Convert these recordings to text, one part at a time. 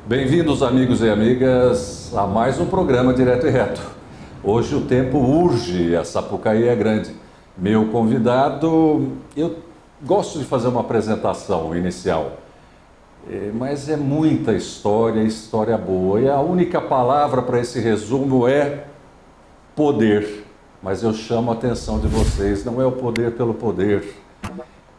Bem-vindos, amigos e amigas, a mais um programa Direto e Reto. Hoje o tempo urge, a Sapucaí é grande. Meu convidado, eu gosto de fazer uma apresentação inicial, mas é muita história, história boa. E a única palavra para esse resumo é poder. Mas eu chamo a atenção de vocês, não é o poder pelo poder,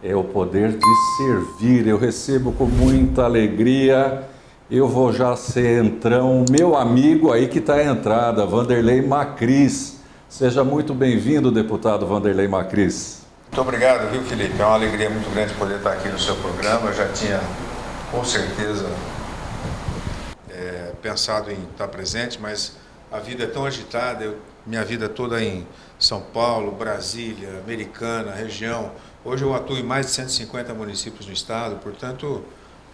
é o poder de servir. Eu recebo com muita alegria. Eu vou já ser entrão, meu amigo aí que está a entrada, Vanderlei Macris. Seja muito bem-vindo, deputado Vanderlei Macris. Muito obrigado, viu, Felipe? É uma alegria muito grande poder estar aqui no seu programa. Eu já tinha, com certeza, pensado em estar presente, mas a vida é tão agitada, minha vida toda em São Paulo, Brasília, Americana, região. Hoje eu atuo em mais de 150 municípios no estado, portanto...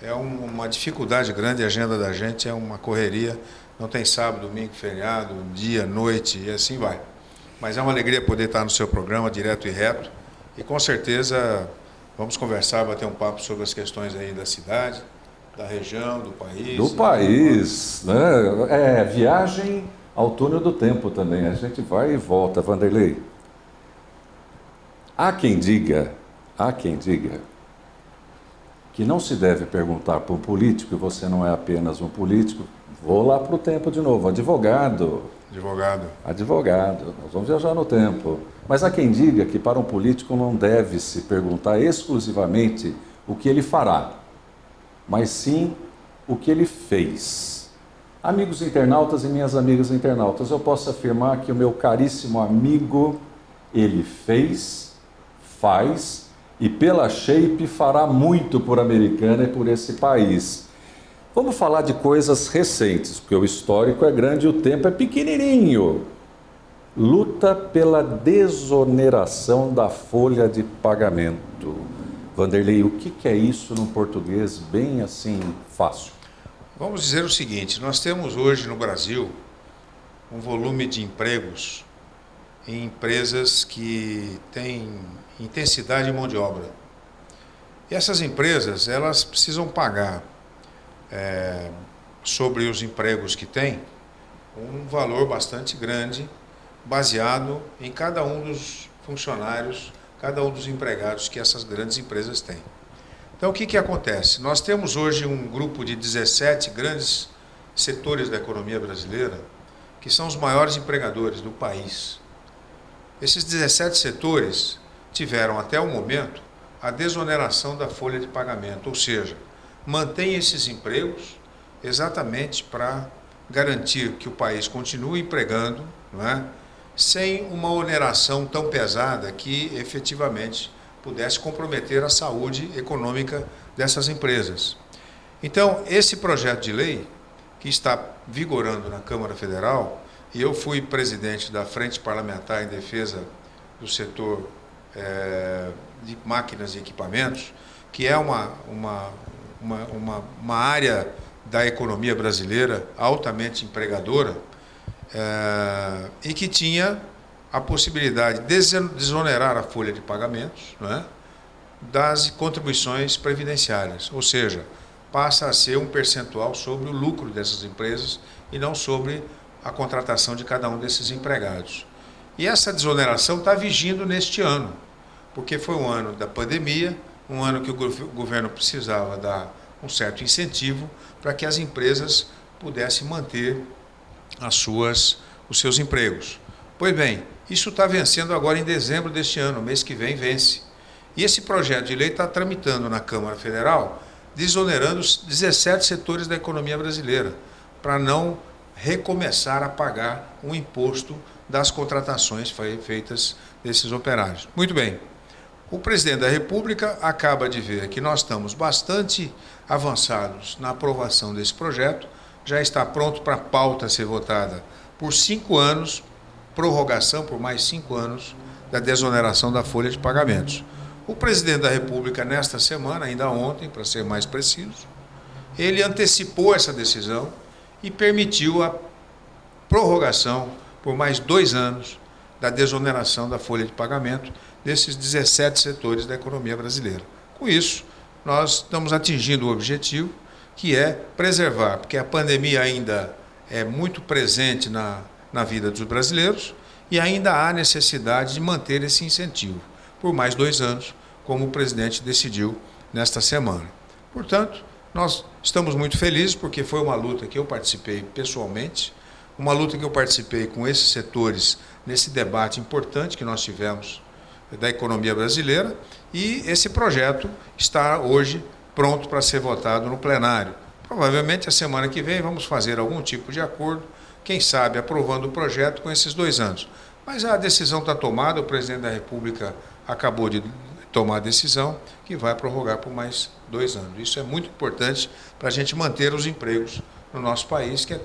É uma dificuldade grande, a agenda da gente é uma correria, não tem sábado, domingo, feriado, dia, noite e assim vai. Mas é uma alegria poder estar no seu programa Direto e Reto e com certeza vamos conversar, bater um papo sobre as questões aí da cidade, da região, do país. Do país, né? Viagem ao túnel do tempo também, a gente vai e volta, Vanderlei. Há quem diga que não se deve perguntar para um político, e você não é apenas um político, vou lá para o tempo de novo, advogado, nós vamos viajar no tempo. Mas há quem diga que para um político não deve se perguntar exclusivamente o que ele fará, mas sim o que ele fez. Amigos internautas e minhas amigas internautas, eu posso afirmar que o meu caríssimo amigo, ele fez, faz e pela Shape fará muito por Americana e por esse país. Vamos falar de coisas recentes, porque o histórico é grande e o tempo é pequenininho. Luta pela desoneração da folha de pagamento. Vanderlei, o que é isso num português bem assim fácil? Vamos dizer o seguinte, nós temos hoje no Brasil um volume de empregos em empresas que têm intensidade de mão de obra. E essas empresas, elas precisam pagar sobre os empregos que têm um valor bastante grande, baseado em cada um dos funcionários, cada um dos empregados que essas grandes empresas têm. Então, o que acontece? Nós temos hoje um grupo de 17 grandes setores da economia brasileira, que são os maiores empregadores do país. Esses 17 setores tiveram até o momento a desoneração da folha de pagamento, ou seja, mantém esses empregos exatamente para garantir que o país continue empregando, não é? Sem uma oneração tão pesada que efetivamente pudesse comprometer a saúde econômica dessas empresas. Então, esse projeto de lei que está vigorando na Câmara Federal, e eu fui presidente da Frente Parlamentar em Defesa do Setor de Máquinas e Equipamentos, que é uma área da economia brasileira altamente empregadora, e que tinha a possibilidade de desonerar a folha de pagamentos, não é, das contribuições previdenciárias, ou seja, passa a ser um percentual sobre o lucro dessas empresas e não sobre a contratação de cada um desses empregados. E essa desoneração está vigindo neste ano, porque foi um ano da pandemia, um ano que o governo precisava dar um certo incentivo para que as empresas pudessem manter os seus empregos. Pois bem, isso está vencendo agora em dezembro deste ano, mês que vem vence. E esse projeto de lei está tramitando na Câmara Federal, desonerando os 17 setores da economia brasileira, para não recomeçar a pagar um imposto das contratações feitas desses operários. Muito bem, o presidente da República acaba de ver que nós estamos bastante avançados na aprovação desse projeto, já está pronto para a pauta ser votada por 5 anos, prorrogação por mais 5 anos da desoneração da folha de pagamentos. O presidente da República, nesta semana, ainda ontem, para ser mais preciso, ele antecipou essa decisão e permitiu a prorrogação por mais 2 anos da desoneração da folha de pagamento desses 17 setores da economia brasileira. Com isso, nós estamos atingindo o objetivo que é preservar, porque a pandemia ainda é muito presente na vida dos brasileiros e ainda há necessidade de manter esse incentivo por mais 2 anos, como o presidente decidiu nesta semana. Portanto, nós estamos muito felizes porque foi uma luta que eu participei pessoalmente, uma luta que eu participei com esses setores nesse debate importante que nós tivemos da economia brasileira, e esse projeto está hoje pronto para ser votado no plenário. Provavelmente a semana que vem vamos fazer algum tipo de acordo, quem sabe aprovando o projeto com esses 2 anos. Mas a decisão está tomada, o presidente da República acabou de tomar a decisão que vai prorrogar por mais 2 anos. Isso é muito importante para a gente manter os empregos no nosso país, que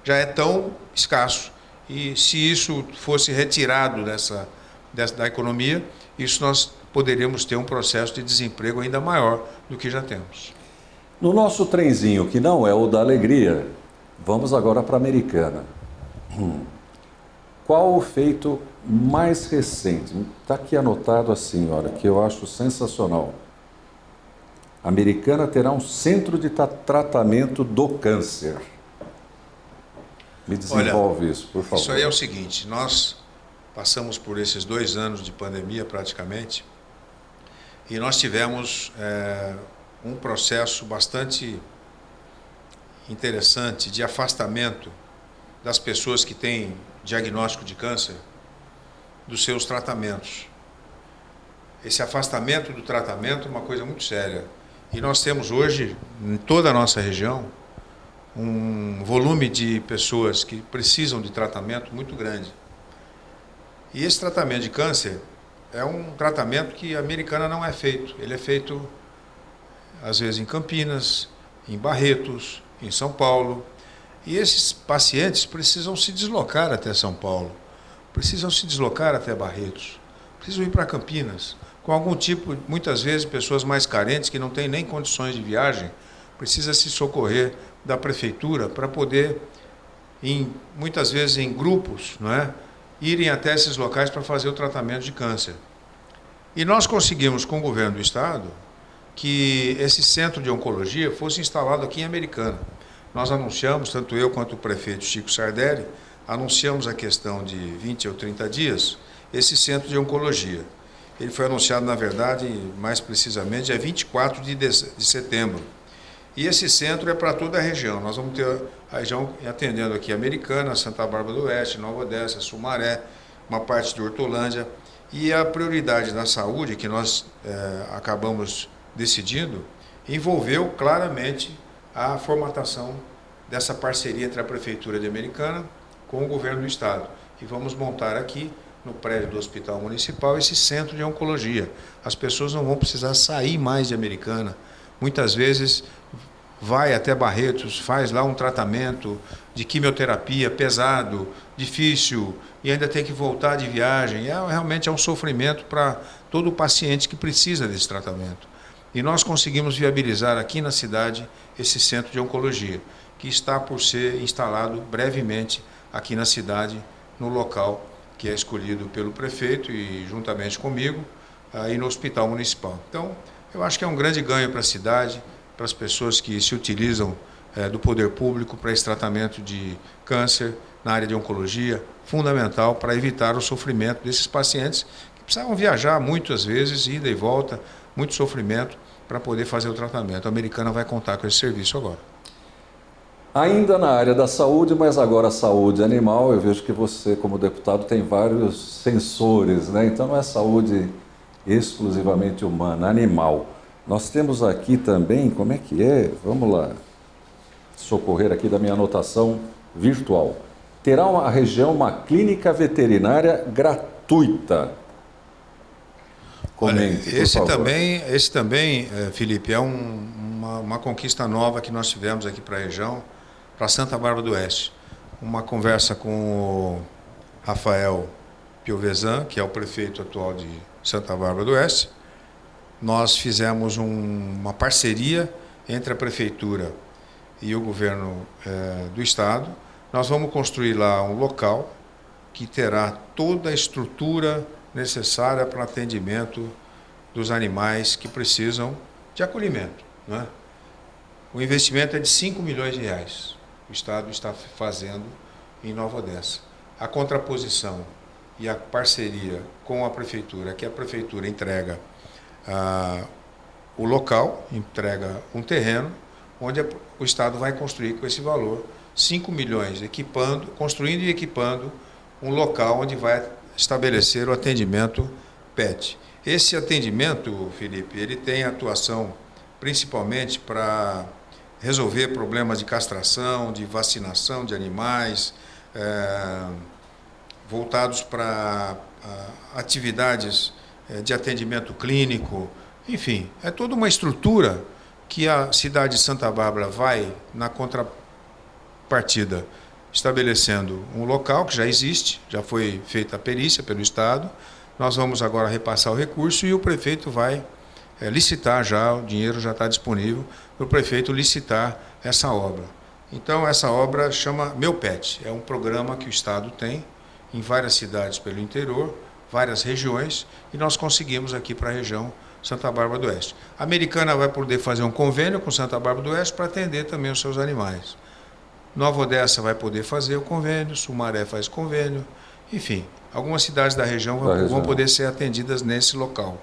já é tão escasso. E se isso fosse retirado da economia, isso nós poderíamos ter um processo de desemprego ainda maior do que já temos. No nosso trenzinho, que não é o da alegria, vamos agora para a Americana. Qual o feito mais recente? Está aqui anotado assim, olha, que eu acho sensacional. A Americana terá um centro de tratamento do câncer. Me desenvolve isso, por favor. Isso aí é o seguinte, nós passamos por esses 2 anos de pandemia praticamente, e nós tivemos um processo bastante interessante de afastamento das pessoas que têm diagnóstico de câncer dos seus tratamentos. Esse afastamento do tratamento é uma coisa muito séria. E nós temos hoje, em toda a nossa região, um volume de pessoas que precisam de tratamento muito grande. E esse tratamento de câncer é um tratamento que a Americana não é feito. Ele é feito, às vezes, em Campinas, em Barretos, em São Paulo. E esses pacientes precisam se deslocar até São Paulo, precisam se deslocar até Barretos, precisam ir para Campinas, com algum tipo, muitas vezes, pessoas mais carentes que não têm nem condições de viagem, precisa se socorrer da prefeitura para poder, muitas vezes em grupos, não é, irem até esses locais para fazer o tratamento de câncer. E nós conseguimos, com o governo do estado, que esse centro de oncologia fosse instalado aqui em Americana. Nós anunciamos, tanto eu quanto o prefeito Chico Sardelli, anunciamos a questão de 20 ou 30 dias, esse centro de oncologia. Ele foi anunciado, na verdade, mais precisamente, dia 24 de setembro. E esse centro é para toda a região. Nós vamos ter a região atendendo aqui Americana, Santa Bárbara do Oeste, Nova Odessa, Sumaré, uma parte de Hortolândia. E a prioridade da saúde, que nós acabamos decidindo, envolveu claramente a formatação dessa parceria entre a Prefeitura de Americana com o Governo do Estado. E vamos montar aqui, no prédio do Hospital Municipal, esse centro de oncologia. As pessoas não vão precisar sair mais de Americana. Muitas vezes vai até Barretos, faz lá um tratamento de quimioterapia pesado, difícil, e ainda tem que voltar de viagem. Realmente é um sofrimento para todo paciente que precisa desse tratamento. E nós conseguimos viabilizar aqui na cidade esse centro de oncologia, que está por ser instalado brevemente aqui na cidade, no local que é escolhido pelo prefeito e juntamente comigo, aí no Hospital Municipal. Então, eu acho que é um grande ganho para a cidade, para as pessoas que se utilizam do poder público para esse tratamento de câncer na área de oncologia, fundamental para evitar o sofrimento desses pacientes que precisavam viajar muitas vezes, ida e volta, muito sofrimento para poder fazer o tratamento. A Americana vai contar com esse serviço agora. Ainda na área da saúde, mas agora a saúde animal, eu vejo que você, como deputado, tem vários sensores, né? Então não é saúde exclusivamente humana, animal. Nós temos aqui também, como é que é? Vamos lá, socorrer aqui da minha anotação virtual. Terá a região uma clínica veterinária gratuita. Comente, olha, esse também, Felipe, é uma conquista nova que nós tivemos aqui para a região, para Santa Bárbara do Oeste. Uma conversa com o Rafael Piovesan, que é o prefeito atual de Santa Bárbara do Oeste. Nós fizemos uma parceria entre a prefeitura e o governo do estado. Nós vamos construir lá um local que terá toda a estrutura necessária para o atendimento dos animais que precisam de acolhimento, né? O investimento é de 5 milhões de reais. O Estado está fazendo em Nova Odessa. A contraposição e a parceria com a Prefeitura, que a Prefeitura entrega o local, entrega um terreno, onde o Estado vai construir com esse valor 5 milhões, construindo e equipando um local onde vai estabelecer o atendimento PET. Esse atendimento, Felipe, ele tem atuação principalmente para resolver problemas de castração, de vacinação de animais, voltados para atividades de atendimento clínico, enfim, é toda uma estrutura que a cidade de Santa Bárbara vai, na contrapartida, estabelecendo um local que já existe, já foi feita a perícia pelo Estado, nós vamos agora repassar o recurso e o prefeito vai licitar já, o dinheiro já está disponível para o prefeito licitar essa obra. Então, essa obra chama Meu Pet, é um programa que o Estado tem em várias cidades pelo interior, várias regiões, e nós conseguimos aqui para a região Santa Bárbara do Oeste. A Americana vai poder fazer um convênio com Santa Bárbara do Oeste para atender também os seus animais. Nova Odessa vai poder fazer o convênio, Sumaré faz convênio, enfim, algumas cidades da região vão poder ser atendidas nesse local.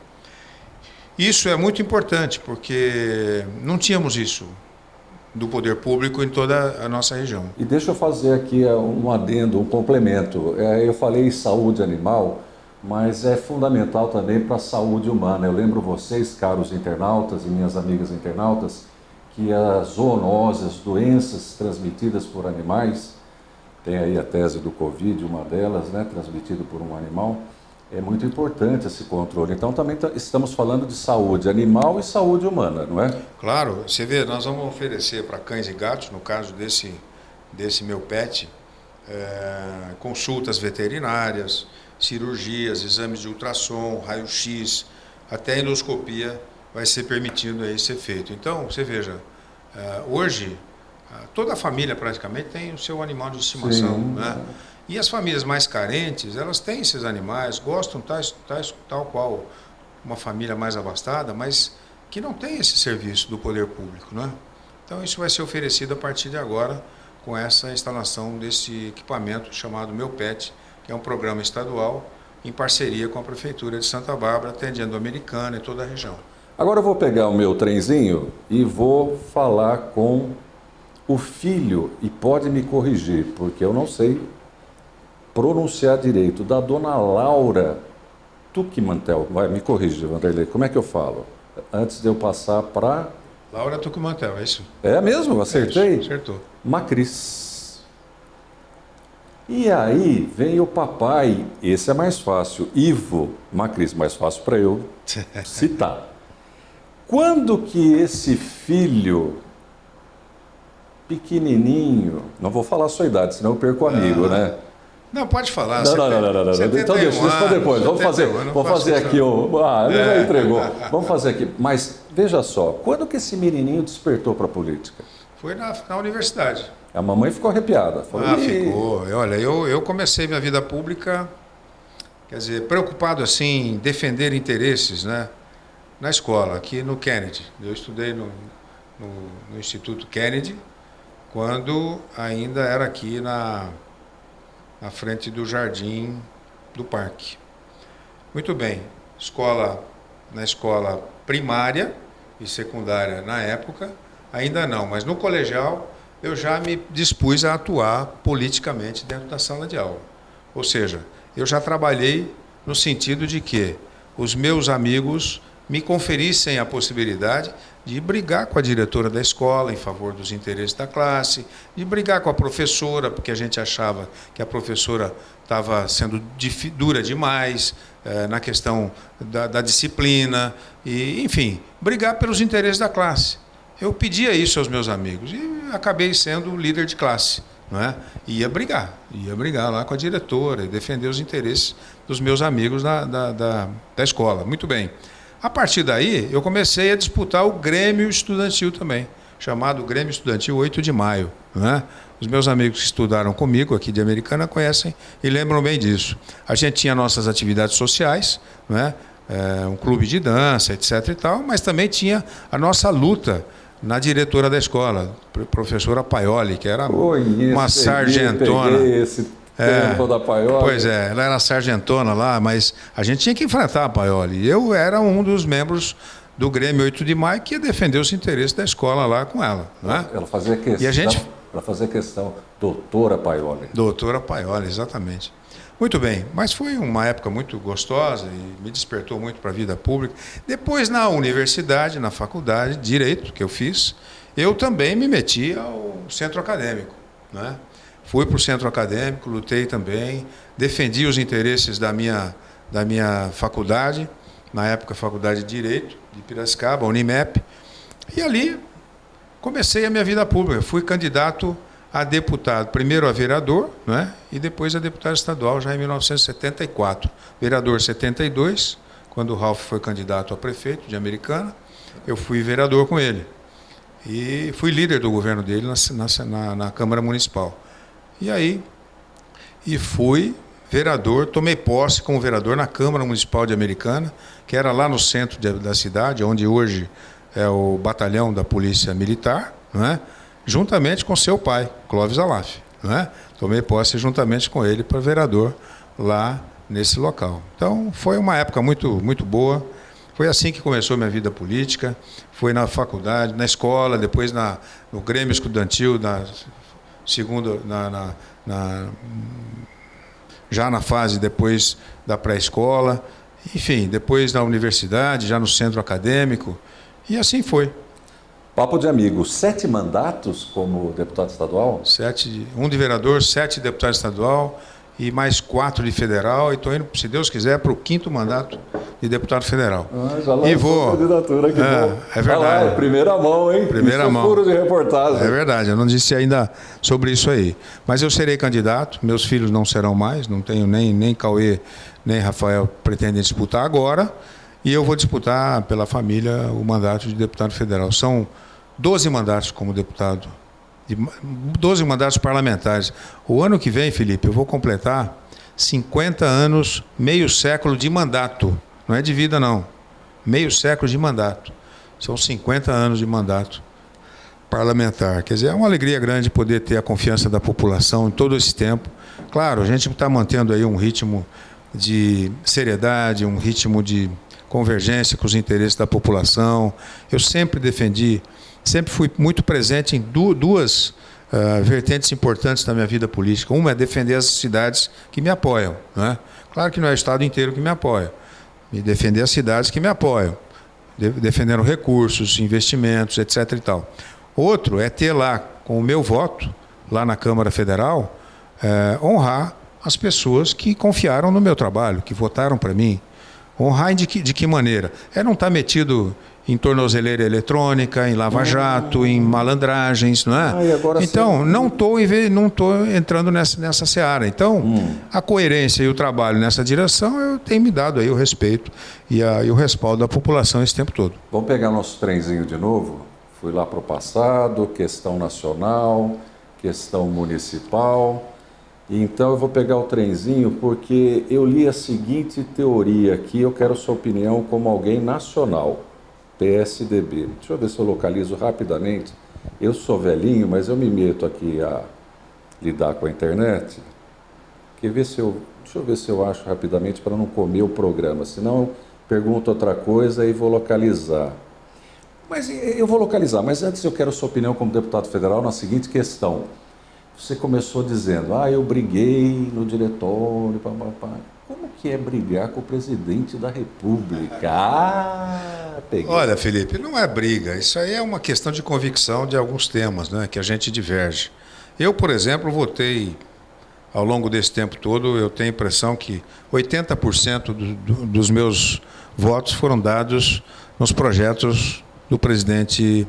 Isso é muito importante, porque não tínhamos isso do poder público em toda a nossa região. E deixa eu fazer aqui um adendo, um complemento. Eu falei saúde animal, mas é fundamental também para a saúde humana. Eu lembro vocês, caros internautas e minhas amigas internautas, que as zoonoses, as doenças transmitidas por animais, tem aí a tese do Covid, uma delas, né, transmitida por um animal, é muito importante esse controle. Então também estamos falando de saúde animal e saúde humana, não é? Claro, você vê, nós vamos oferecer para cães e gatos, no caso desse Meu Pet, consultas veterinárias, cirurgias, exames de ultrassom, raio-x, até endoscopia vai ser permitido aí ser feito. Então, você veja, hoje toda a família praticamente tem o seu animal de estimação, né? E as famílias mais carentes, elas têm esses animais, gostam tal qual uma família mais abastada, mas que não tem esse serviço do poder público, né? Então isso vai ser oferecido a partir de agora com essa instalação desse equipamento chamado Meu Pet, que é um programa estadual em parceria com a Prefeitura de Santa Bárbara, atendendo a Americana e toda a região. Agora eu vou pegar o meu trenzinho e vou falar com o filho, e pode me corrigir, porque eu não sei pronunciar direito, da dona Laura Tucmantel. Vai, me corrigir, Vanderlei, como é que eu falo? Antes de eu passar para... Laura Tucmantel, é isso? É mesmo? Acertei? É isso, acertou. Macris. E aí vem o papai, esse é mais fácil, Ivo Macris, mais fácil para eu citar. Quando que esse filho pequenininho, não vou falar a sua idade, senão eu perco o amigo, né? Não, pode falar. Não. Então deixa para depois. Vamos fazer aqui o... ele já entregou. Vamos fazer aqui. Mas, veja só, quando que esse menininho despertou para a política? Foi na universidade. A mamãe ficou arrepiada. Falou, ficou. Olha, eu comecei minha vida pública, quer dizer, preocupado assim em defender interesses, né? Na escola, aqui no Kennedy. Eu estudei no Instituto Kennedy, quando ainda era aqui na frente do jardim do parque. Muito bem, na escola primária e secundária na época, ainda não, mas no colegial eu já me dispus a atuar politicamente dentro da sala de aula. Ou seja, eu já trabalhei no sentido de que os meus amigos me conferissem a possibilidade de brigar com a diretora da escola em favor dos interesses da classe, de brigar com a professora, porque a gente achava que a professora estava sendo dura demais na questão da disciplina, e, enfim, brigar pelos interesses da classe. Eu pedia isso aos meus amigos e acabei sendo líder de classe, não é? Ia brigar lá com a diretora e defender os interesses dos meus amigos da escola. Muito bem. A partir daí, eu comecei a disputar o Grêmio Estudantil também, chamado Grêmio Estudantil 8 de Maio. Né? Os meus amigos que estudaram comigo aqui de Americana conhecem e lembram bem disso. A gente tinha nossas atividades sociais, né? Um clube de dança, etc. e tal, mas também tinha a nossa luta na diretora da escola, professora Paioli, que era uma Conheci, sargentona. peguei esse tempo da Paioli. Pois é, ela era sargentona lá, mas a gente tinha que enfrentar a Paioli. Eu era um dos membros do Grêmio 8 de Maio que ia defender os interesses da escola lá com ela. Né? Ela fazia questão, E a gente... ela fazia questão, doutora Paioli. Doutora Paioli, exatamente. Muito bem, mas foi uma época muito gostosa e me despertou muito para a vida pública. Depois, na universidade, na faculdade de Direito, que eu fiz, eu também me meti ao centro acadêmico. Né? Fui para o centro acadêmico, lutei também, defendi os interesses da minha faculdade, na época, Faculdade de Direito, de Piracicaba, Unimep, e ali comecei a minha vida pública. Fui candidato a deputado, primeiro a vereador, né? E depois a deputado estadual, já em 1974. Vereador 72, quando o Ralph foi candidato a prefeito de Americana, eu fui vereador com ele. E fui líder do governo dele na Câmara Municipal. E fui vereador, tomei posse como vereador na Câmara Municipal de Americana, que era lá no centro da cidade, onde hoje é o batalhão da Polícia Militar, né? Juntamente com seu pai, Clóvis Alaf. Né? Tomei posse juntamente com ele para vereador lá nesse local. Então, foi uma época muito, muito boa. Foi assim que começou a minha vida política. Foi na faculdade, na escola, depois no Grêmio Estudantil, já na fase depois da pré-escola. Enfim, depois na universidade, já no centro acadêmico. E assim foi. Papo de amigo, 7 mandatos como deputado estadual? 7, um de vereador, 7 de deputado estadual e mais 4 de federal. E estou indo, se Deus quiser, para o 5º mandato de deputado federal. Já lançou a candidatura, que bom. É verdade. Lá, primeira mão, hein? Primeira mão. Furo de reportagem. É verdade, eu não disse ainda sobre isso aí. Mas eu serei candidato, meus filhos não serão mais, não tenho nem Cauê, nem Rafael pretendem disputar agora. E eu vou disputar pela família o mandato de deputado federal. São 12 mandatos como deputado, 12 mandatos parlamentares. O ano que vem, Felipe, eu vou completar 50 anos, meio século de mandato. Não é de vida, não. Meio século de mandato. São 50 anos de mandato parlamentar. Quer dizer, é uma alegria grande poder ter a confiança da população em todo esse tempo. Claro, a gente está mantendo aí um ritmo de seriedade, um ritmo de convergência com os interesses da população. Eu sempre fui muito presente em duas vertentes importantes da minha vida política. Uma é defender as cidades que me apoiam. Né? Claro que não é o Estado inteiro que me apoia. E defender as cidades que me apoiam. Defendendo recursos, investimentos, etc. e tal. Outro é ter lá, com o meu voto, lá na Câmara Federal, honrar as pessoas que confiaram no meu trabalho, que votaram para mim. Honrar de que maneira? É não estar metido em tornozeleira eletrônica, em lava-jato, em malandragens, não é? Então, não estou entrando nessa seara. Então, a coerência e o trabalho nessa direção, eu tenho me dado aí o respeito e o respaldo da população esse tempo todo. Vamos pegar nosso trenzinho de novo? Fui lá para o passado, questão nacional, questão municipal. Então eu vou pegar o trenzinho porque eu li a seguinte teoria aqui, eu quero sua opinião como alguém nacional, PSDB. Deixa eu ver se eu localizo rapidamente. Eu sou velhinho, mas eu me meto aqui a lidar com a internet. Deixa eu ver se eu acho rapidamente para não comer o programa, senão eu pergunto outra coisa e vou localizar. Mas eu vou localizar, mas antes eu quero sua opinião como deputado federal na seguinte questão. Você começou dizendo, eu briguei no diretório, papapá. Como que é brigar com o presidente da República? Peguei. Olha, Felipe, não é briga. Isso aí é uma questão de convicção de alguns temas, né, que a gente diverge. Eu, por exemplo, votei, ao longo desse tempo todo, eu tenho a impressão que 80% dos meus votos foram dados nos projetos do presidente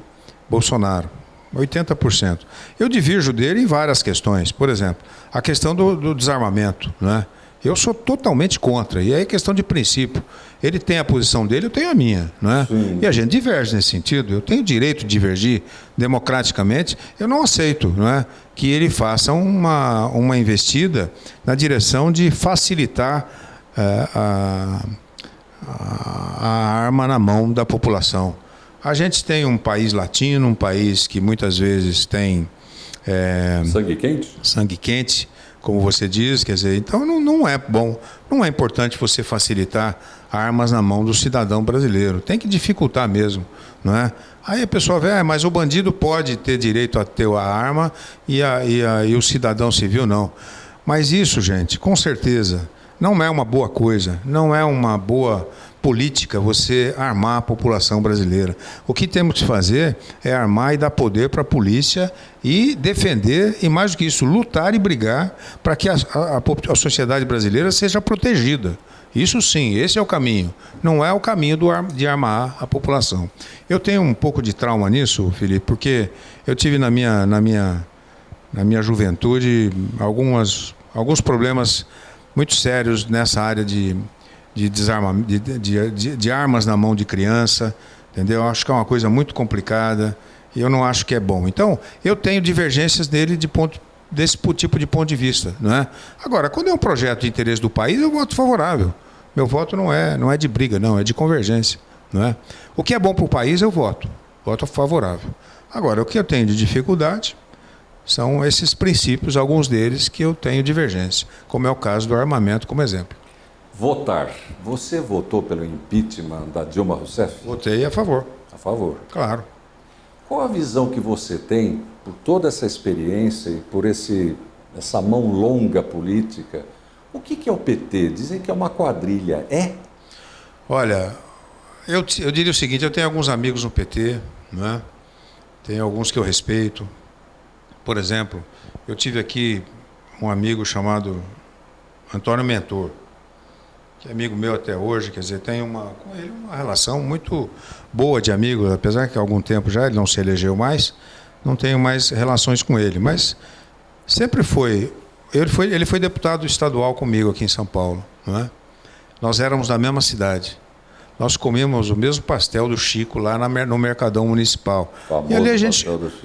Bolsonaro. 80%. Eu divirjo dele em várias questões. Por exemplo, a questão do desarmamento. Né? Eu sou totalmente contra. E aí é questão de princípio. Ele tem a posição dele, eu tenho a minha. Né? E a gente diverge nesse sentido. Eu tenho o direito de divergir democraticamente. Eu não aceito, né, que ele faça uma investida na direção de facilitar a arma na mão da população. A gente tem um país latino, um país que muitas vezes tem Sangue quente? sangue quente, como você diz, quer dizer, então não é bom, não é importante você facilitar armas na mão do cidadão brasileiro, tem que dificultar mesmo, não é? Aí a pessoa vê, mas o bandido pode ter direito a ter a arma e o cidadão civil não. Mas isso, gente, com certeza, não é uma boa coisa, não é uma boa política você armar a população brasileira. O que temos que fazer é armar e dar poder para a polícia e defender, e mais do que isso, lutar e brigar para que a sociedade brasileira seja protegida. Isso sim, esse é o caminho. Não é o caminho de armar a população. Eu tenho um pouco de trauma nisso, Felipe, porque eu tive na minha juventude alguns problemas muito sérios nessa área de armas na mão de criança, entendeu? Eu acho que é uma coisa muito complicada e eu não acho que é bom. Então, eu tenho divergências dele desse tipo de ponto de vista, não é? Agora, quando é um projeto de interesse do país, eu voto favorável. Meu voto não é de briga, não, é de convergência, não é? O que é bom para o país, eu voto favorável. Agora, o que eu tenho de dificuldade são esses princípios, alguns deles que eu tenho divergência, como é o caso do armamento, como exemplo. Votar. Você votou pelo impeachment da Dilma Rousseff? Votei a favor. A favor. Claro. Qual a visão que você tem, por toda essa experiência e por essa mão longa política? O que é o PT? Dizem que é uma quadrilha. É? Olha, eu diria o seguinte, eu tenho alguns amigos no PT, né? Tenho alguns que eu respeito. Por exemplo, eu tive aqui um amigo chamado Antônio Mentor, que é amigo meu até hoje, quer dizer, tenho com ele uma relação muito boa de amigo, apesar que há algum tempo já ele não se elegeu mais, não tenho mais relações com ele, mas sempre foi. Ele foi deputado estadual comigo aqui em São Paulo, não é? Nós éramos da mesma cidade. Nós comíamos o mesmo pastel do Chico lá no Mercadão Municipal. Famoso. E ali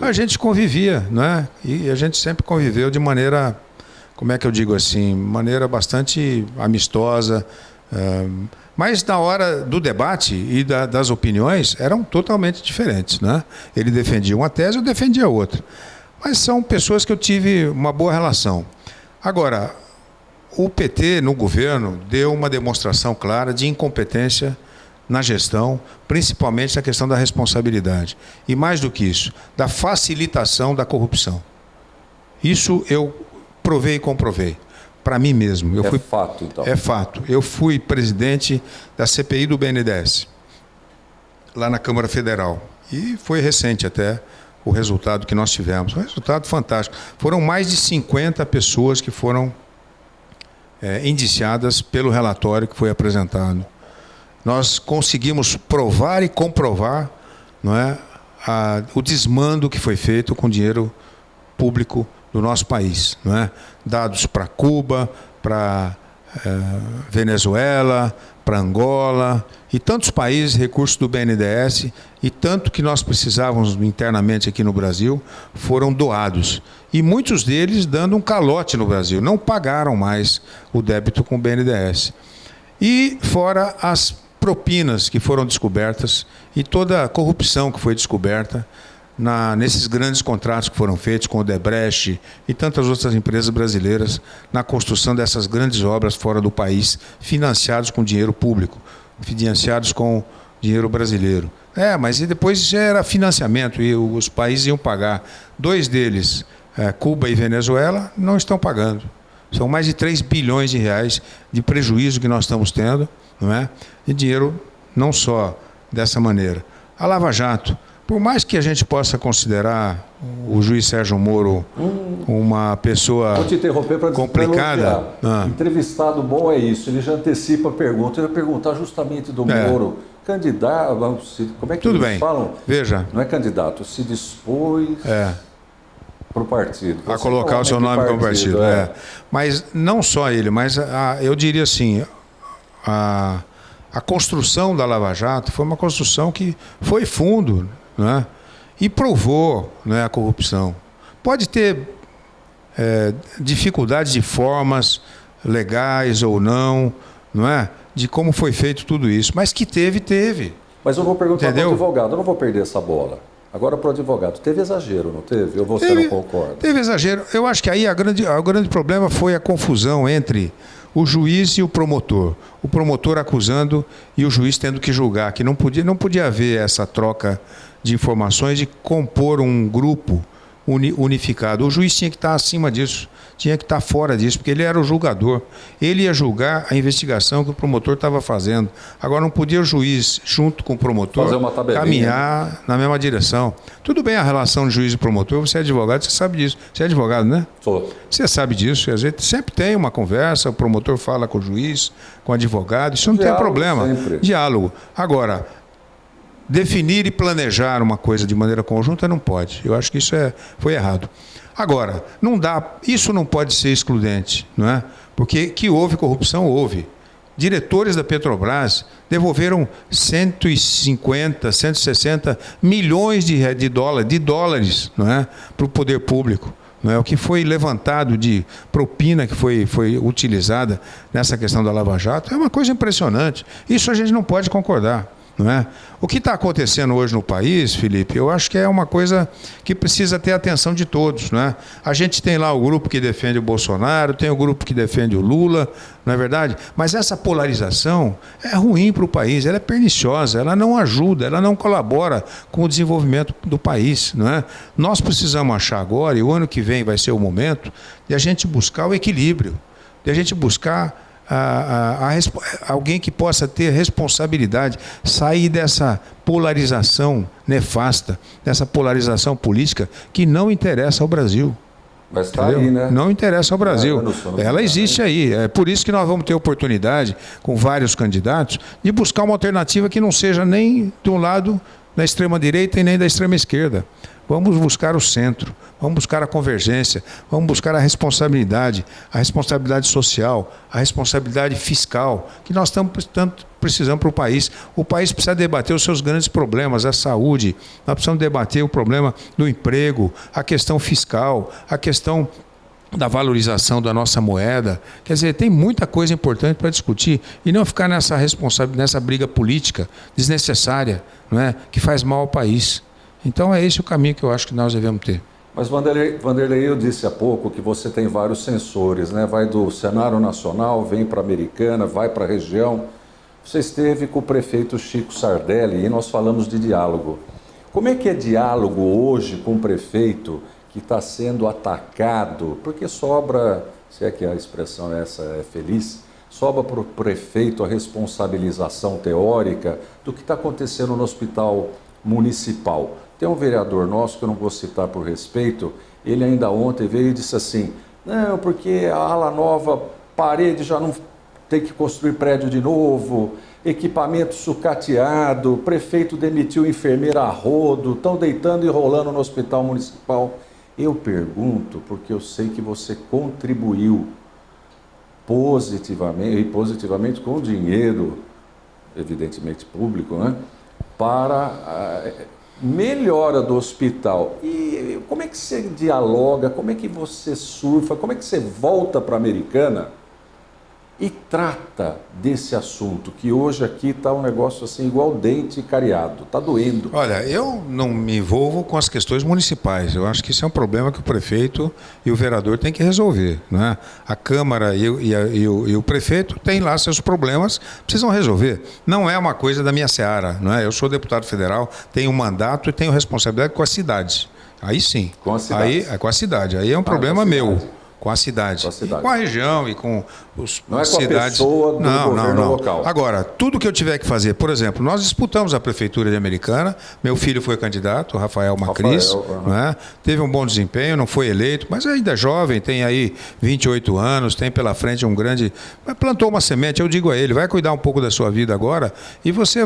a gente convivia, não é? E a gente sempre conviveu de maneira, como é que eu digo assim, maneira bastante amistosa. Mas na hora do debate e das opiniões eram totalmente diferentes, né? Ele defendia uma tese, eu defendia outra. Mas são pessoas que eu tive uma boa relação. Agora, o PT no governo deu uma demonstração clara de incompetência na gestão, principalmente na questão da responsabilidade. E mais do que isso, da facilitação da corrupção. Isso eu provei e comprovei. Para mim mesmo. Fato, então. É fato. Eu fui presidente da CPI do BNDES, lá na Câmara Federal. E foi recente até o resultado que nós tivemos. Um resultado fantástico. Foram mais de 50 pessoas que foram indiciadas pelo relatório que foi apresentado. Nós conseguimos provar e comprovar, não é, o desmando que foi feito com dinheiro público do nosso país, não é? Dados para Cuba, para Venezuela, para Angola e tantos países, recursos do BNDES e tanto que nós precisávamos internamente aqui no Brasil foram doados. E muitos deles dando um calote no Brasil, não pagaram mais o débito com o BNDES. E fora as propinas que foram descobertas e toda a corrupção que foi descoberta nesses grandes contratos que foram feitos com o Odebrecht e tantas outras empresas brasileiras na construção dessas grandes obras fora do país, financiados com dinheiro público, financiados com dinheiro brasileiro. Mas e depois já era financiamento e os países iam pagar. Dois deles, Cuba e Venezuela, não estão pagando. São mais de 3 bilhões de reais de prejuízo que nós estamos tendo, não é? E dinheiro não só dessa maneira. A Lava Jato, por mais que a gente possa considerar o juiz Sérgio Moro uma pessoa Vou te interromper para complicada. Entrevistado bom é isso, ele já antecipa a pergunta. Eu ia perguntar justamente do Moro, candidato, como é que Tudo eles bem. falam? Veja. Não é candidato, se dispôs para o partido. A colocar o seu nome como partido. Mas não só ele, mas eu diria assim, a construção da Lava Jato foi uma construção que foi fundo, né? E provou, né, a corrupção. Pode ter dificuldades de formas legais ou não, não é? De como foi feito tudo isso, mas que teve. Mas eu vou perguntar para o Entendeu? advogado, eu não vou perder essa bola. Agora para o advogado, teve exagero, não teve? Ou você não concorda? Teve exagero. Eu acho que aí o grande problema foi a confusão entre o juiz e o promotor. O promotor acusando e o juiz tendo que julgar, que não podia haver essa troca de informações e compor um grupo unificado. O juiz tinha que estar acima disso, tinha que estar fora disso, porque ele era o julgador. Ele ia julgar a investigação que o promotor estava fazendo. Agora, não podia o juiz, junto com o promotor, fazer uma tabelinha, caminhar na mesma direção. Tudo bem a relação de juiz e promotor, você é advogado, você sabe disso. Você é advogado, né? Sou. Você sabe disso, a gente sempre tem uma conversa, o promotor fala com o juiz, com o advogado, isso não tem problema. Sempre. Diálogo. Agora, definir e planejar uma coisa de maneira conjunta não pode. Eu acho que isso foi errado. Agora, isso não pode ser excludente, não é? Porque que houve corrupção, houve. Diretores da Petrobras devolveram 150, 160 milhões de dólares, não é? Para o poder público. Não é? O que foi levantado de propina que foi utilizada nessa questão da Lava Jato é uma coisa impressionante. Isso a gente não pode concordar. Não é? O que está acontecendo hoje no país, Felipe, eu acho que é uma coisa que precisa ter a atenção de todos. Não é? A gente tem lá o grupo que defende o Bolsonaro, tem o grupo que defende o Lula, não é verdade? Mas essa polarização é ruim para o país, ela é perniciosa, ela não ajuda, ela não colabora com o desenvolvimento do país. Não é? Nós precisamos achar agora, e o ano que vem vai ser o momento, de a gente buscar o equilíbrio, de a gente buscar alguém que possa ter responsabilidade, sair dessa polarização nefasta, dessa polarização política que não interessa ao Brasil. Mas está aí, né? Não interessa ao Brasil. Ela existe aí. É por isso que nós vamos ter oportunidade, com vários candidatos, de buscar uma alternativa que não seja nem de um lado da extrema-direita e nem da extrema-esquerda. Vamos buscar o centro, vamos buscar a convergência, vamos buscar a responsabilidade social, a responsabilidade fiscal, que nós estamos tanto precisando para o país. O país precisa debater os seus grandes problemas, a saúde, nós precisamos debater o problema do emprego, a questão fiscal, a questão da valorização da nossa moeda. Quer dizer, tem muita coisa importante para discutir e não ficar nessa briga política desnecessária, não é? Que faz mal ao país. Então é esse o caminho que eu acho que nós devemos ter. Mas, Vanderlei, eu disse há pouco que você tem vários sensores, né? Vai do cenário nacional, vem para a Americana, vai para a região. Você esteve com o prefeito Chico Sardelli e nós falamos de diálogo. Como é que é diálogo hoje com o prefeito que está sendo atacado? Porque sobra, se é que a expressão essa é feliz, sobra para o prefeito a responsabilização teórica do que está acontecendo no hospital municipal. Tem um vereador nosso, que eu não vou citar por respeito, ele ainda ontem veio e disse assim, não, porque a ala nova, parede já não tem que construir prédio de novo, equipamento sucateado, prefeito demitiu enfermeira a rodo, estão deitando e rolando no hospital municipal. Eu pergunto, porque eu sei que você contribuiu positivamente com dinheiro, evidentemente público, né, para a melhora do hospital. E como é que você dialoga, como é que você surfa, como é que você volta para a Americana e trata desse assunto, que hoje aqui está um negócio assim igual dente cariado, está doendo. Olha, eu não me envolvo com as questões municipais, eu acho que isso é um problema que o prefeito e o vereador têm que resolver, não é? A Câmara e o prefeito têm lá seus problemas, precisam resolver. Não é uma coisa da minha seara, não é? Eu sou deputado federal, tenho um mandato e tenho responsabilidade com a cidade. Aí sim. Com a cidade. Aí é com a cidade, aí é um problema meu. Com a cidade. Com a cidade. E com a região e com os não é com cidades. A pessoa do governo local. Agora, tudo que eu tiver que fazer, por exemplo, nós disputamos a prefeitura de Americana, meu filho foi candidato, o Rafael Macris, não é? Teve um bom desempenho, não foi eleito, mas ainda é jovem, tem aí 28 anos, tem pela frente um grande... Plantou uma semente, eu digo a ele, vai cuidar um pouco da sua vida agora e você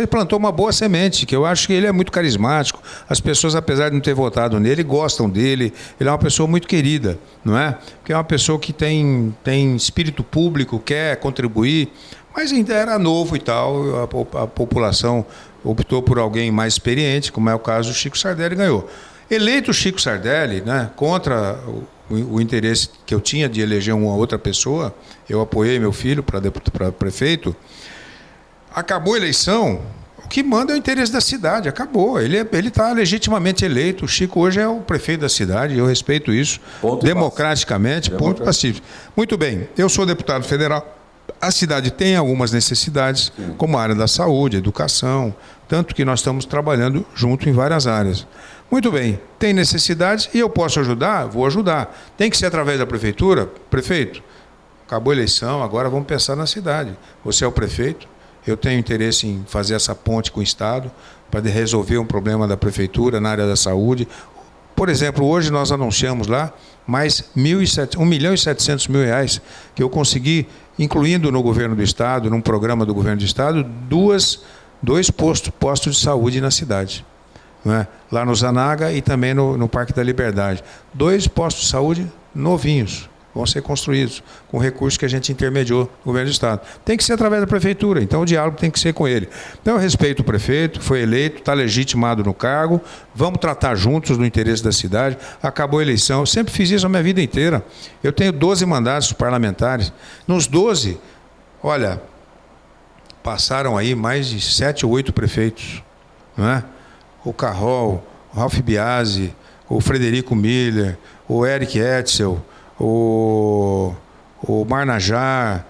plantou uma boa semente, que eu acho que ele é muito carismático, as pessoas, apesar de não ter votado nele, gostam dele, ele é uma pessoa muito querida, não é? Porque é uma pessoa que tem espírito público, quer contribuir, mas ainda era novo e tal, a população optou por alguém mais experiente, como é o caso do Chico Sardelli, ganhou. Eleito o Chico Sardelli, né, contra o interesse que eu tinha de eleger uma outra pessoa, eu apoiei meu filho para prefeito, acabou a eleição, que manda é o interesse da cidade, acabou. Ele está legitimamente eleito. O Chico hoje é o prefeito da cidade, eu respeito isso. Ponto democraticamente, ponto pacífico. Muito bem, eu sou deputado federal. A cidade tem algumas necessidades, como a área da saúde, educação, tanto que nós estamos trabalhando junto em várias áreas. Muito bem, tem necessidades e eu posso ajudar? Vou ajudar. Tem que ser através da prefeitura? Prefeito, acabou a eleição, agora vamos pensar na cidade. Você é o prefeito, eu tenho interesse em fazer essa ponte com o Estado para resolver um problema da prefeitura na área da saúde. Por exemplo, hoje nós anunciamos lá mais R$ 1 milhão e 700 mil reais que eu consegui, incluindo no governo do Estado, num programa do governo do Estado, dois postos de saúde na cidade. Não é? Lá no Zanaga e também no Parque da Liberdade. 2 postos de saúde novinhos. Vão ser construídos com recursos que a gente intermediou no governo do Estado. Tem que ser através da prefeitura, então o diálogo tem que ser com ele. Então eu respeito o prefeito, foi eleito, está legitimado no cargo, vamos tratar juntos no interesse da cidade, acabou a eleição, eu sempre fiz isso a minha vida inteira. Eu tenho 12 mandatos parlamentares, nos 12, olha, passaram aí mais de 7 ou 8 prefeitos, não é? O Carrol, o Ralph Biasi, o Frederico Miller, o Eric Etzel, o Marnajar,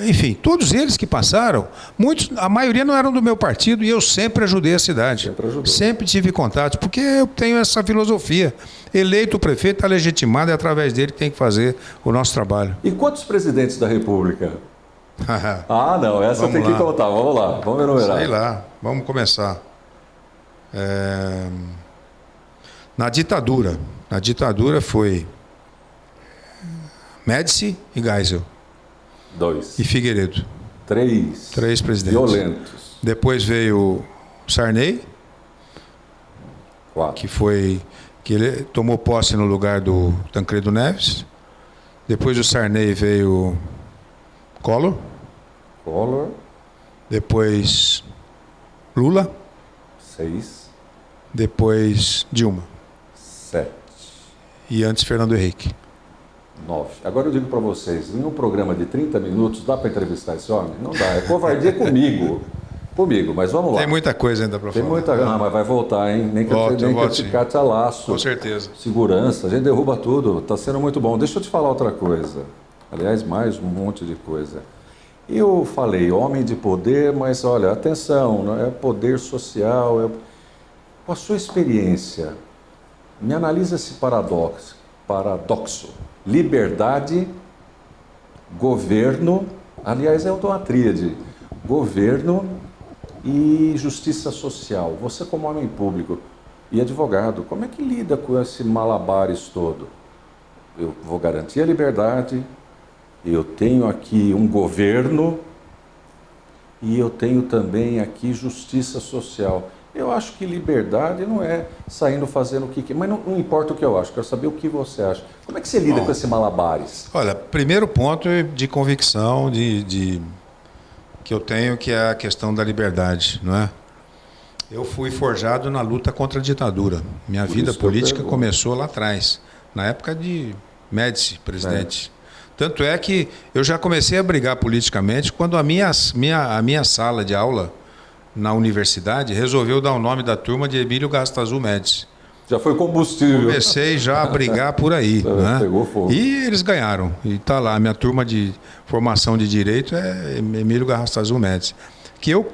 enfim, todos eles que passaram, a maioria não eram do meu partido e eu sempre ajudei a cidade. Sempre tive contato, porque eu tenho essa filosofia. Eleito o prefeito, está legitimado, é através dele que tem que fazer o nosso trabalho. E quantos presidentes da República? Não, essa tem que contar. Vamos lá, vamos enumerar. Sei lá, vamos começar. Na ditadura foi Médici e Geisel. 2. E Figueiredo. 3. 3 presidentes. Violentos. Depois veio Sarney. 4. Que ele tomou posse no lugar do Tancredo Neves. Depois do Sarney veio Collor. Depois Lula. 6. Depois Dilma. 7. E antes Fernando Henrique. 9. Agora eu digo para vocês, em um programa de 30 minutos, dá para entrevistar esse homem? Não dá, é covardia comigo, mas vamos lá. Tem muita coisa ainda para falar. Mas vai voltar, hein? Nem que eu te cate a laço. Com certeza. Segurança, a gente derruba tudo, está sendo muito bom. Deixa eu te falar outra coisa, aliás, mais um monte de coisa. Eu falei homem de poder, mas olha, atenção, não é poder social. Com a sua experiência, me analisa esse paradoxo. Liberdade, governo, aliás, é uma tríade, governo e justiça social. Você como homem público e advogado, como é que lida com esse malabares todo? Eu vou garantir a liberdade, eu tenho aqui um governo e eu tenho também aqui justiça social. Eu acho que liberdade não é saindo fazendo o que quer, mas não importa o que eu acho, quero saber o que você acha. Como é que você lida com esse malabares? Olha, primeiro ponto de convicção que eu tenho, que é a questão da liberdade, não é? Eu fui forjado na luta contra a ditadura. Minha vida política começou lá atrás, na época de Médici, presidente. Tanto é que eu já comecei a brigar politicamente quando a minha sala de aula na universidade resolveu dar o nome da turma de Emílio Gastazu Médici. Já foi combustível. Comecei já a brigar por aí. Né? Pegou fogo. E eles ganharam. E está lá, a minha turma de formação de direito é Emílio Gastazu Médici. Que eu,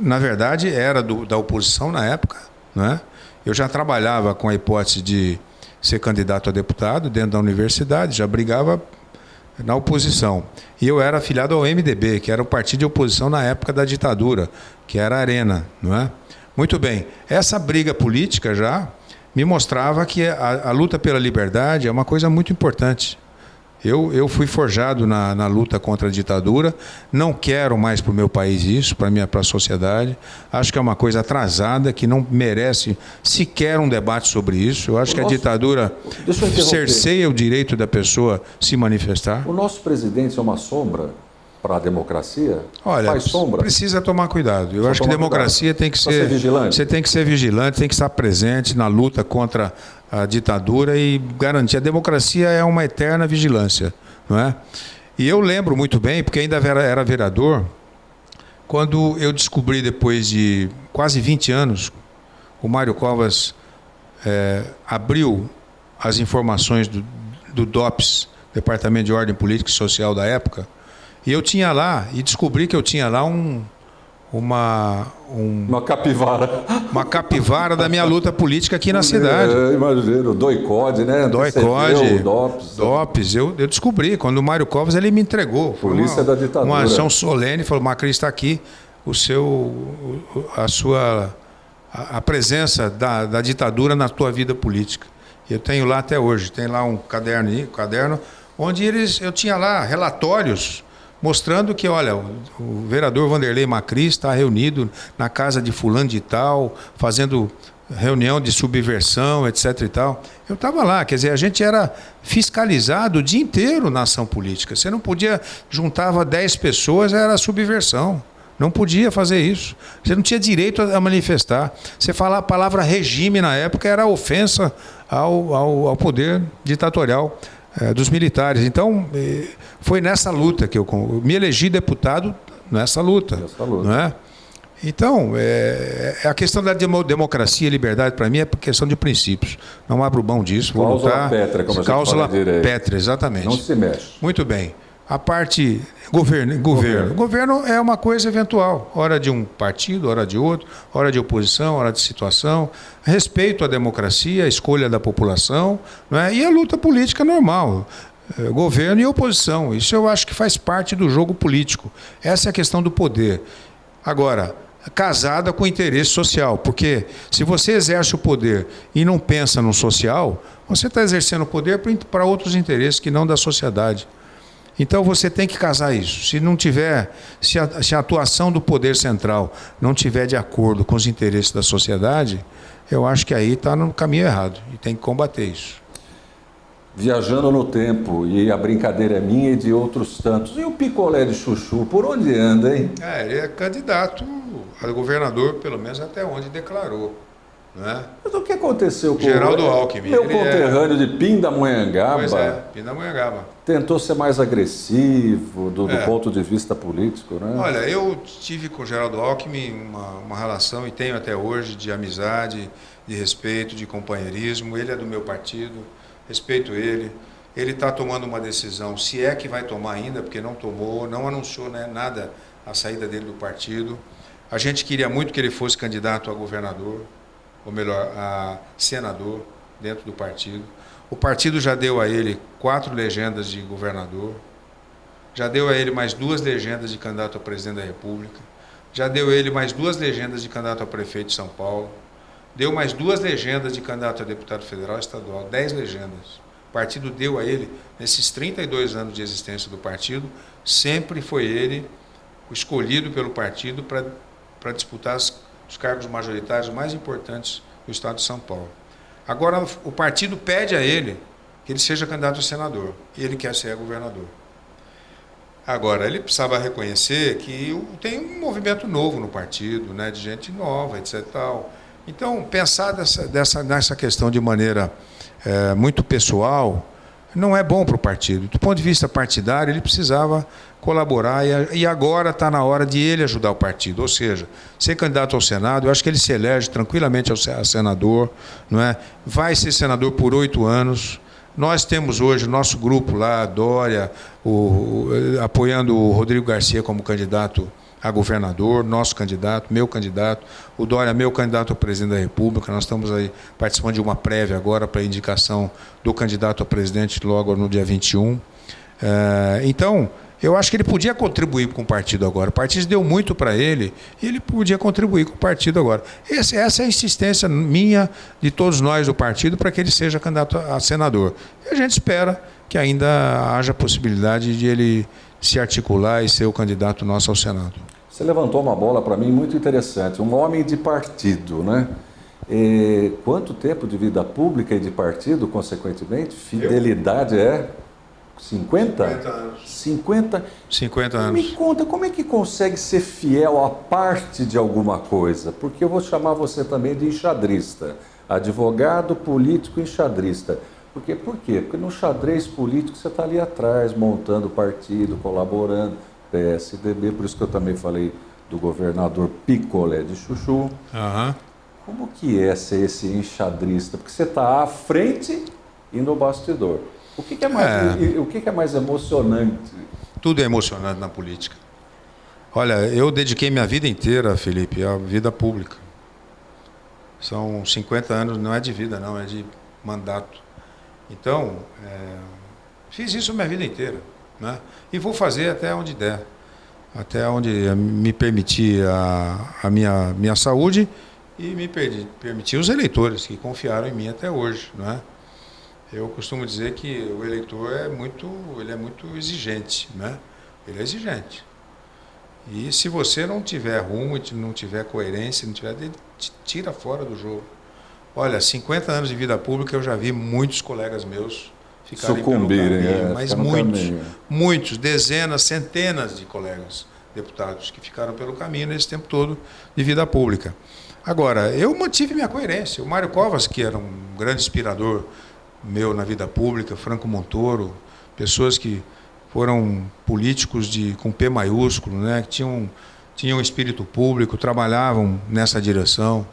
na verdade, era da oposição na época. Né? Eu já trabalhava com a hipótese de ser candidato a deputado dentro da universidade, já brigava na oposição. E eu era afiliado ao MDB, que era o partido de oposição na época da ditadura, que era a Arena, não é? Muito bem. Essa briga política já me mostrava que a luta pela liberdade é uma coisa muito importante. Eu fui forjado na luta contra a ditadura, não quero mais para o meu país isso, para a sociedade. Acho que é uma coisa atrasada, que não merece sequer um debate sobre isso. Eu acho que a ditadura cerceia o direito da pessoa se manifestar. O nosso presidente é uma sombra para a democracia? Olha, faz sombra? Precisa tomar cuidado. Eu acho que democracia tem que ser vigilante. Você tem que ser vigilante, tem que estar presente na luta contra a ditadura e garantir. A democracia é uma eterna vigilância, não é? E eu lembro muito bem, porque ainda era vereador, Quando eu descobri, depois de quase 20 anos, o Mário Covas abriu as informações do DOPS, Departamento de Ordem Política e Social da época, e eu tinha lá, e descobri que eu tinha lá uma capivara. Uma capivara da minha luta política aqui na cidade. Imagino, o DOI-CODE, né? DOI-CODE, DOPS. DOPS, eu descobri. Quando o Mário Covas, ele me entregou. Polícia da ditadura. Uma ação solene, falou, Macri, está aqui a presença da ditadura na tua vida política. Eu tenho lá até hoje, tem lá um caderno onde eu tinha lá relatórios mostrando que, olha, o vereador Vanderlei Macri está reunido na casa de fulano de tal, fazendo reunião de subversão, etc. e tal. Eu estava lá, quer dizer, a gente era fiscalizado o dia inteiro na ação política. Você não podia, juntava 10 pessoas, era subversão. Não podia fazer isso. Você não tinha direito a manifestar. Você falar a palavra regime na época era ofensa ao poder ditatorial dos militares. Então, foi nessa luta que eu me elegi deputado nessa luta. Não é? Então, a questão da democracia e liberdade, para mim, é questão de princípios. Não abro mão disso. Vou lutar. Pétrea, como cláusula pétrea, exatamente. Não se mexe. Muito bem. A parte governo. Governo é uma coisa eventual. Hora de um partido, hora de outro, hora de oposição, hora de situação. Respeito à democracia, a escolha da população, não é? E a luta política normal. Governo e oposição. Isso eu acho que faz parte do jogo político. Essa é a questão do poder. Agora, casada com o interesse social, porque se você exerce o poder e não pensa no social, você está exercendo o poder para outros interesses que não da sociedade. Então você tem que casar isso. Se não tiver, se a atuação do poder central não tiver de acordo com os interesses da sociedade, eu acho que aí está no caminho errado e tem que combater isso. Viajando no tempo, e a brincadeira é minha e de outros tantos. E o picolé de chuchu, por onde anda, hein? Ele é candidato a governador, pelo menos até onde declarou. Né? Mas o que aconteceu com Geraldo Alckmin? Meu conterrâneo de Pindamonhangaba. Pois é, Pindamonhangaba. Tentou ser mais agressivo do ponto de vista político, né? Olha, eu tive com o Geraldo Alckmin uma relação, e tenho até hoje, de amizade, de respeito, de companheirismo. Ele é do meu partido, respeito ele. Ele está tomando uma decisão, se é que vai tomar ainda, porque não tomou, não anunciou, né, nada a saída dele do partido. A gente queria muito que ele fosse candidato a governador, ou melhor, a senador dentro do partido. O partido já deu a ele 4 legendas de governador, já deu a ele mais 2 legendas de candidato a presidente da República, já deu a ele mais 2 legendas de candidato a prefeito de São Paulo, deu mais 2 legendas de candidato a deputado federal e estadual, 10 legendas. O partido deu a ele, nesses 32 anos de existência do partido, sempre foi ele o escolhido pelo partido para disputar os cargos majoritários mais importantes do estado de São Paulo. Agora, o partido pede a ele que ele seja candidato a senador, e ele quer ser governador. Agora, ele precisava reconhecer que tem um movimento novo no partido, né, de gente nova, etc. Tal. Então, pensar nessa questão de maneira muito pessoal não é bom para o partido. Do ponto de vista partidário, ele precisava colaborar, e agora está na hora de ele ajudar o partido, ou seja, ser candidato ao Senado. Eu acho que ele se elege tranquilamente a senador, não é? Vai ser senador por 8 anos. Nós temos hoje o nosso grupo lá, a Dória, apoiando o Rodrigo Garcia como candidato a governador, nosso candidato, meu candidato, o Dória, meu candidato a presidente da República. Nós estamos aí participando de uma prévia agora para a indicação do candidato a presidente logo no dia 21. Então, eu acho que ele podia contribuir com o partido agora. O partido deu muito para ele e ele podia contribuir com o partido agora. Essa é a insistência minha, de todos nós do partido, para que ele seja candidato a senador. E a gente espera que ainda haja possibilidade de ele se articular e ser o candidato nosso ao Senado. Você levantou uma bola para mim muito interessante. Um homem de partido, né? Quanto tempo de vida pública e de partido, consequentemente? Fidelidade 50 anos. 50 anos. Me conta, como é que consegue ser fiel a parte de alguma coisa? Porque eu vou chamar você também de enxadrista. Advogado, político, enxadrista. Por quê? Porque no xadrez político você está ali atrás, montando partido, colaborando, PSDB, por isso que eu também falei do governador Picolé de Chuchu. Aham. Como que é ser esse enxadrista? Porque você está à frente e no bastidor. O que é mais emocionante? Tudo é emocionante na política. Olha, eu dediquei minha vida inteira, Felipe, à vida pública. São 50 anos, não é de vida, não, é de mandato. Então, fiz isso minha vida inteira, né? E vou fazer até onde der, até onde me permitir a minha saúde e me permitir os eleitores que confiaram em mim até hoje, né? Eu costumo dizer que o eleitor ele é muito exigente, né? Ele é exigente. E se você não tiver rumo, não tiver coerência, ele te tira fora do jogo. Olha, 50 anos de vida pública eu já vi muitos colegas meus ficarem sucumbirem, pelo caminho, mas muitos, muitos, dezenas, centenas de colegas deputados que ficaram pelo caminho nesse tempo todo de vida pública. Agora, eu mantive minha coerência. O Mário Covas, que era um grande inspirador meu na vida pública, Franco Montoro, pessoas que foram políticos com P maiúsculo, né, que tinham espírito público, trabalhavam nessa direção.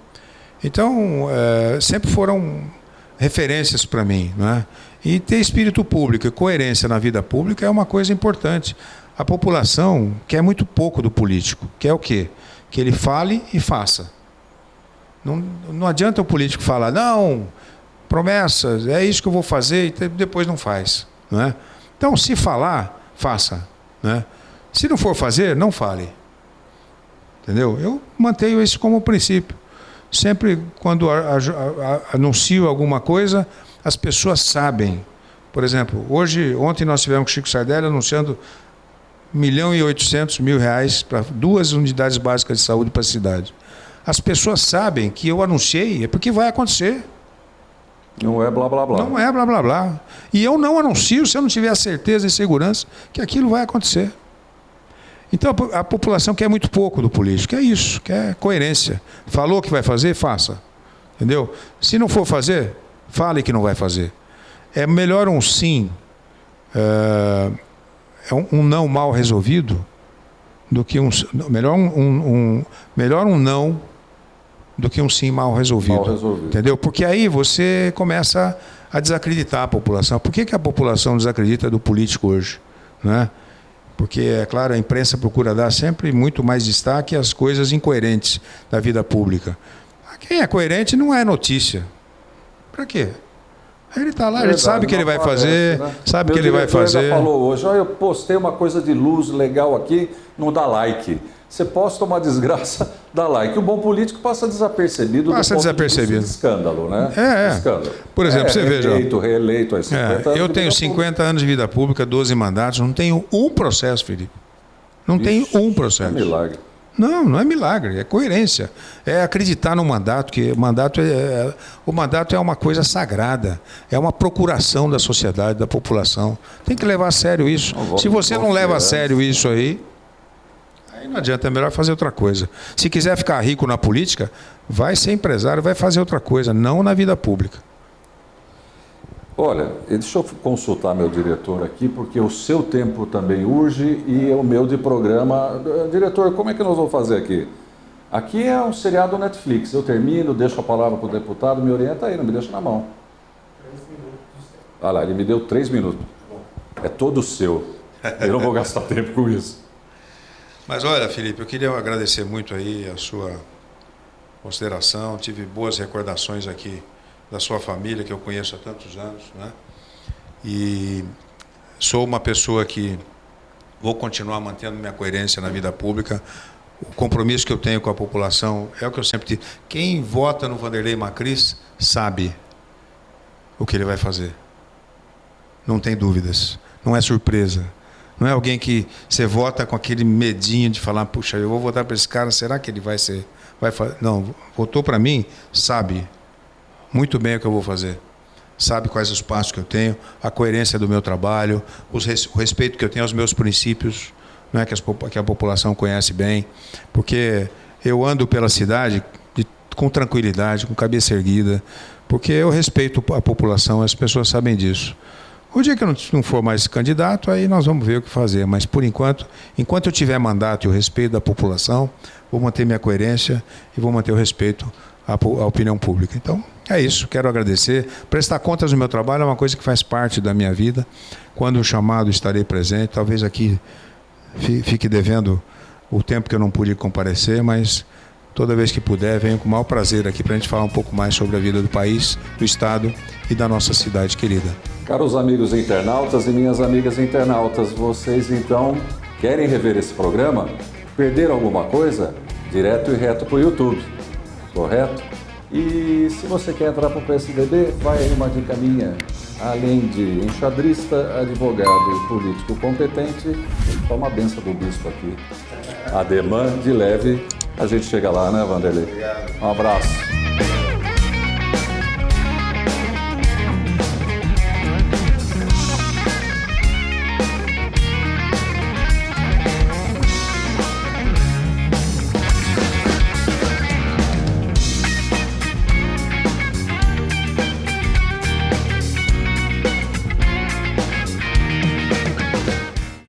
Então, sempre foram referências para mim, né? E ter espírito público e coerência na vida pública é uma coisa importante. A população quer muito pouco do político. Quer o quê? Que ele fale e faça. Não adianta o político falar, não, promessas, é isso que eu vou fazer, e depois não faz, né? Então, se falar, faça, né? Se não for fazer, não fale. Entendeu? Eu mantenho isso como princípio. Sempre quando anuncio alguma coisa, as pessoas sabem. Por exemplo, ontem nós tivemos com o Chico Sardelli anunciando R$1.800.000 para 2 unidades básicas de saúde para a cidade. As pessoas sabem que eu anunciei, é porque vai acontecer. Não é blá blá blá. Não é blá blá blá. E eu não anuncio se eu não tiver a certeza e segurança que aquilo vai acontecer. Então a população quer muito pouco do político, é isso, quer coerência. Falou que vai fazer, faça. Entendeu? Se não for fazer, fale que não vai fazer. É melhor um sim, um não mal resolvido, do que melhor um não do que um sim mal resolvido. Entendeu? Porque aí você começa a desacreditar a população. Por que a população desacredita do político hoje, né? Porque, é claro, a imprensa procura dar sempre muito mais destaque às coisas incoerentes da vida pública. Quem é coerente não é notícia. Para quê? Ele está lá, ele sabe o que ele vai fazer, sabe o que ele vai fazer. Ele falou hoje, eu postei uma coisa de luz legal aqui, não dá like. Você posta uma desgraça, dá like. O bom político passa desapercebido do ponto de escândalo, né? Escândalo. Por exemplo, você veja. Reeleito há 50 anos. Eu tenho 50 anos de vida pública, 12 mandatos, não tenho um processo, Felipe. Não tenho um processo. É milagre. Não é milagre, é coerência. É acreditar no mandato, que o mandato é uma coisa sagrada, é uma procuração da sociedade, da população. Tem que levar a sério isso. Se você não leva a sério isso aí não adianta, é melhor fazer outra coisa. Se quiser ficar rico na política, vai ser empresário, vai fazer outra coisa, não na vida pública. Olha, deixa eu consultar meu diretor aqui, porque o seu tempo também urge e o meu de programa. Diretor, como é que nós vamos fazer aqui? Aqui é um seriado Netflix. Eu termino, deixo a palavra para o deputado, me orienta aí, não me deixa na mão. 3 minutos. Olha lá, ele me deu 3 minutos. É todo seu. Eu não vou gastar tempo com isso. Mas olha, Felipe, eu queria agradecer muito aí a sua consideração. Tive boas recordações aqui da sua família, que eu conheço há tantos anos, né? E sou uma pessoa que vou continuar mantendo minha coerência na vida pública. O compromisso que eu tenho com a população é o que eu sempre digo. Quem vota no Vanderlei Macris sabe o que ele vai fazer. Não tem dúvidas. Não é surpresa. Não é alguém que você vota com aquele medinho de falar, puxa, eu vou votar para esse cara, será que ele vai ser... Não, votou para mim, sabe muito bem o que eu vou fazer. Sabe quais os passos que eu tenho, a coerência do meu trabalho, o respeito que eu tenho aos meus princípios, né, que a população conhece bem. Porque eu ando pela cidade com tranquilidade, com cabeça erguida, porque eu respeito a população, as pessoas sabem disso. O dia que eu não for mais candidato, aí nós vamos ver o que fazer. Mas, por enquanto eu tiver mandato e o respeito da população, vou manter minha coerência e vou manter o respeito à opinião pública. Então, é isso. Quero agradecer. Prestar contas no meu trabalho é uma coisa que faz parte da minha vida. Quando chamado, estarei presente. Talvez aqui fique devendo o tempo que eu não pude comparecer, mas toda vez que puder, venho com o maior prazer aqui para a gente falar um pouco mais sobre a vida do país, do Estado e da nossa cidade querida. Caros amigos internautas e minhas amigas internautas, vocês então querem rever esse programa? Perderam alguma coisa? Direto e reto para o YouTube, correto? E se você quer entrar para o PSDB, vai aí uma dica minha. Além de enxadrista, advogado e político competente, toma a benção do bispo aqui. Ademã, de leve, a gente chega lá, né, Vanderlei? Obrigado. Um abraço.